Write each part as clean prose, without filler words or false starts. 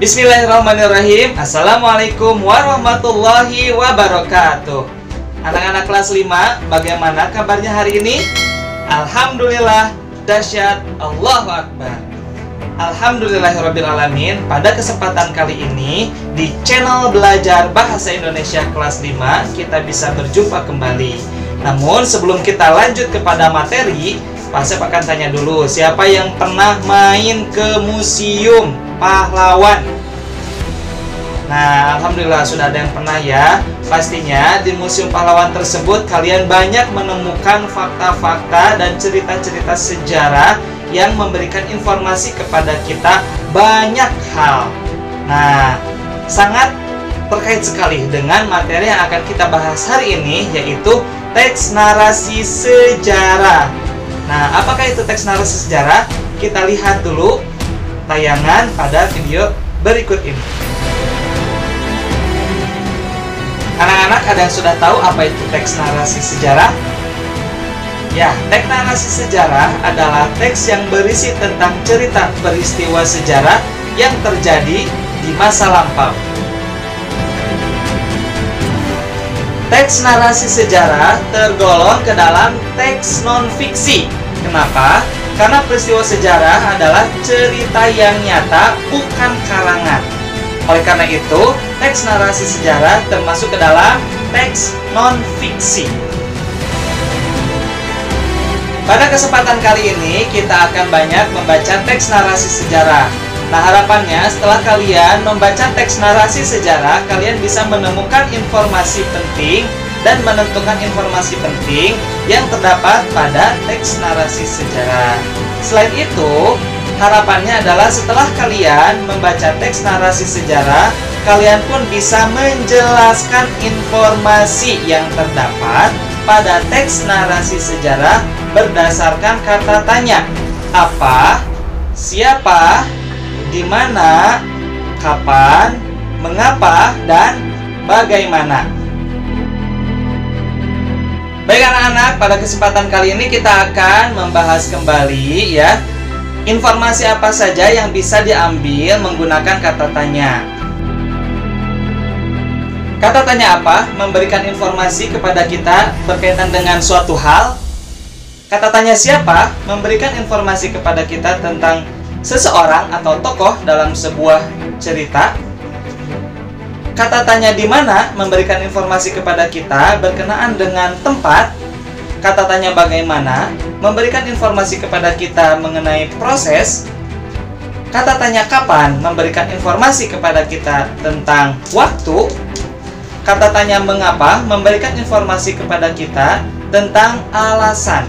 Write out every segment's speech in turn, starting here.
Bismillahirrahmanirrahim. Assalamualaikum warahmatullahi wabarakatuh. Anak-anak kelas 5, bagaimana kabarnya hari ini? Alhamdulillah, dahsyat, Allahu Akbar. Alhamdulillahirrabbilalamin. Pada kesempatan kali ini di channel Belajar Bahasa Indonesia kelas 5 kita bisa berjumpa kembali. Namun sebelum kita lanjut kepada materi, Pak Asep akan tanya dulu, siapa yang pernah main ke Museum Pahlawan? Nah, alhamdulillah sudah ada yang pernah ya. Pastinya di Museum Pahlawan tersebut kalian banyak menemukan fakta-fakta dan cerita-cerita sejarah yang memberikan informasi kepada kita banyak hal. Nah, sangat terkait sekali dengan materi yang akan kita bahas hari ini, yaitu teks narasi sejarah. Nah, apakah itu teks narasi sejarah? Kita lihat dulu tayangan pada video berikut ini. Anak-anak, ada yang sudah tahu apa itu teks narasi sejarah? Ya, teks narasi sejarah adalah teks yang berisi tentang cerita peristiwa sejarah yang terjadi di masa lampau. Teks narasi sejarah tergolong ke dalam teks non-fiksi. Kenapa? Karena peristiwa sejarah adalah cerita yang nyata, bukan karangan. Oleh karena itu, teks narasi sejarah termasuk ke dalam teks non-fiksi. Pada kesempatan kali ini, kita akan banyak membaca teks narasi sejarah. Nah, harapannya setelah kalian membaca teks narasi sejarah, kalian bisa menemukan informasi penting dan menentukan informasi penting yang terdapat pada teks narasi sejarah. Selain itu, harapannya adalah setelah kalian membaca teks narasi sejarah, kalian pun bisa menjelaskan informasi yang terdapat pada teks narasi sejarah berdasarkan kata tanya. Apa, siapa, di mana, kapan, mengapa, dan bagaimana. Baik anak-anak, pada kesempatan kali ini kita akan membahas kembali ya, informasi apa saja yang bisa diambil menggunakan kata tanya. Kata tanya apa? Memberikan informasi kepada kita berkaitan dengan suatu hal. Kata tanya siapa? Memberikan informasi kepada kita tentang seseorang atau tokoh dalam sebuah cerita. Kata tanya di mana? Memberikan informasi kepada kita berkenaan dengan tempat. Kata tanya bagaimana? Memberikan informasi kepada kita mengenai proses. Kata tanya kapan? Memberikan informasi kepada kita tentang waktu. Kata tanya mengapa? Memberikan informasi kepada kita tentang alasan.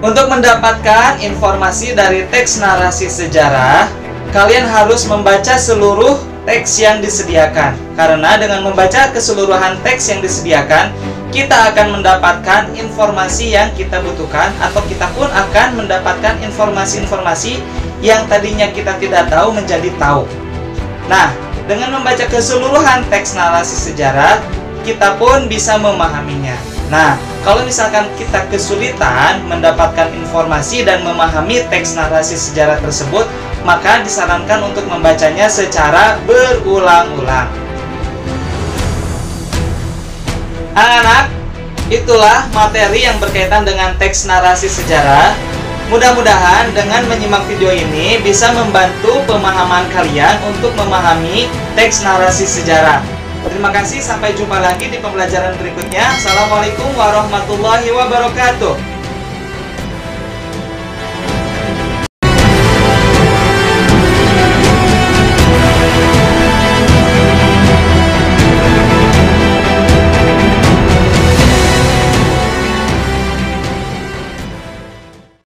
Untuk mendapatkan informasi dari teks narasi sejarah, kalian harus membaca seluruh teks yang disediakan. Karena dengan membaca keseluruhan teks yang disediakan, kita akan mendapatkan informasi yang kita butuhkan, atau kita pun akan mendapatkan informasi-informasi yang tadinya kita tidak tahu menjadi tahu. Nah, dengan membaca keseluruhan teks narasi sejarah, kita pun bisa memahaminya. Nah, kalau misalkan kita kesulitan mendapatkan informasi dan memahami teks narasi sejarah tersebut, maka disarankan untuk membacanya secara berulang-ulang. Anak-anak, itulah materi yang berkaitan dengan teks narasi sejarah. Mudah-mudahan dengan menyimak video ini bisa membantu pemahaman kalian untuk memahami teks narasi sejarah. Terima kasih, sampai jumpa lagi di pembelajaran berikutnya. Assalamualaikum warahmatullahi wabarakatuh.